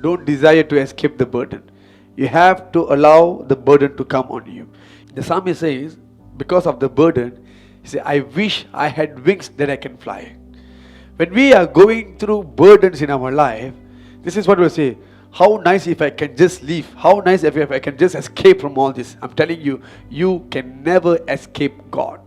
Don't desire to escape the burden. You have to allow the burden to come on you. The psalmist says, because of the burden, he says, I wish I had wings that I can fly. When we are going through burdens in our life, this is what we say, how nice if I can just leave. How nice if I can just escape from all this. I'm telling you, you can never escape God.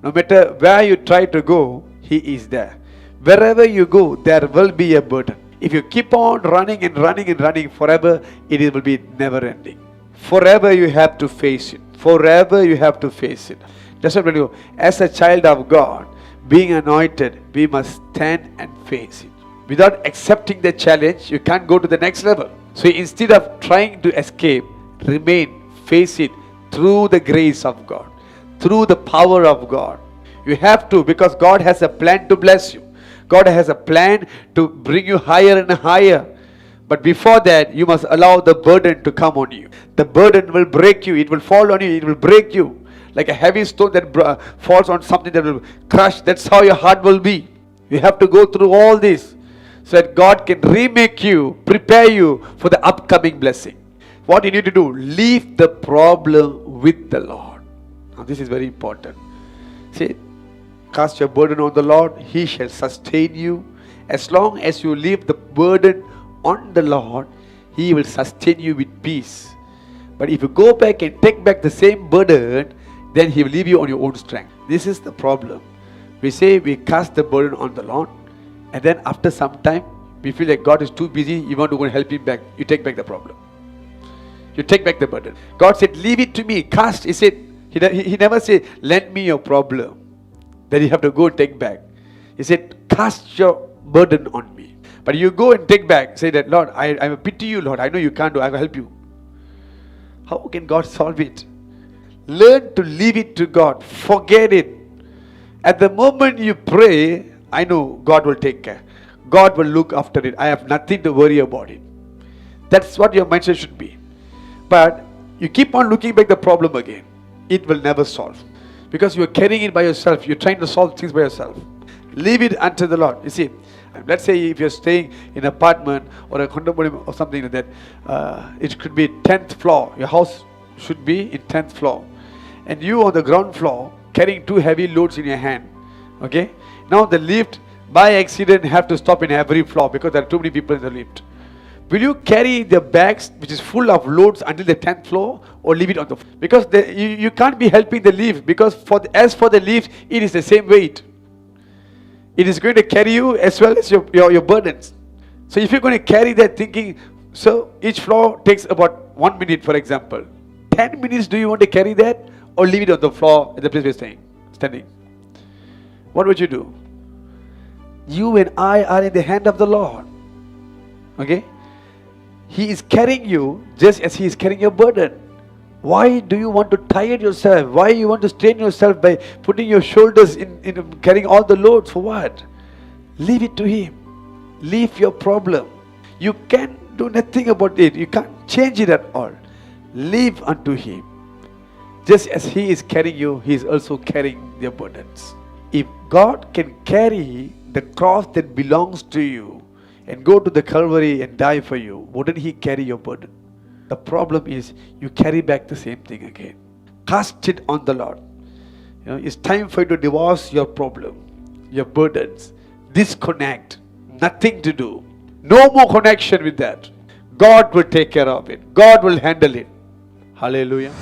No matter where you try to go, He is there. Wherever you go, there will be a burden. If you keep on running and running and running forever, it will be never ending. Forever you have to face it. Forever you have to face it. That's what we do. As a child of God, being anointed, we must stand and face it. Without accepting the challenge, you can't go to the next level. So instead of trying to escape, remain, face it through the grace of God, through the power of God. You have to, because God has a plan to bless you. God has a plan to bring you higher and higher. But before that, you must allow the burden to come on you. The burden will break you. It will fall on you. It will break you. Like a heavy stone that falls on something that will crush. That's how your heart will be. You have to go through all this so that God can remake you, prepare you for the upcoming blessing. What you need to do, leave the problem with the Lord. Now this is very important. See, cast your burden on the Lord, He shall sustain you. As long as you leave the burden on the Lord, He will sustain you with peace. But if you go back and take back the same burden, then He will leave you on your own strength. This is the problem. We say we cast the burden on the Lord, and then after some time, we feel like God is too busy, you want to go and help Him back. You take back the problem. You take back the burden. God said, leave it to me, cast. He said, He never said, lend me your problem. Then you have to go and take back. He said, cast your burden on me. But you go and take back. Say that, Lord, I pity you, Lord. I know you can't do. I will help you. How can God solve it? Learn to leave it to God. Forget it. At the moment you pray, I know God will take care. God will look after it. I have nothing to worry about it. That's what your mindset should be. But you keep on looking back the problem again. It will never solve. Because you are carrying it by yourself. You're trying to solve things by yourself. Leave it unto the Lord. You see, let's say if you're staying in an apartment or a condominium or something like that, it could be 10th floor. Your house should be in 10th floor. And you on the ground floor carrying two heavy loads in your hand. Okay? Now the lift by accident have to stop in every floor because there are too many people in the lift. Will you carry the bags which is full of loads until the 10th floor or leave it on the floor? Because you can't be helping the lift, because as for the lift, it is the same weight. It is going to carry you as well as your burdens. So if you're going to carry that thinking, so each floor takes about 1 minute, for example. 10 minutes, do you want to carry that or leave it on the floor at the place we're standing? What would you do? You and I are in the hand of the Lord. Okay? He is carrying you just as He is carrying your burden. Why do you want to tire yourself? Why you want to strain yourself by putting your shoulders in carrying all the loads? For what? Leave it to Him. Leave your problem. You can do nothing about it. You can't change it at all. Leave unto Him. Just as He is carrying you, He is also carrying your burdens. If God can carry the cross that belongs to you and go to the Calvary and die for you, wouldn't He carry your burden? The problem is you carry back the same thing again. Cast it on the Lord. It's time for you to divorce your problem, your burdens. Disconnect. Nothing to do. No more connection with that. God will take care of it. God will handle it. Hallelujah.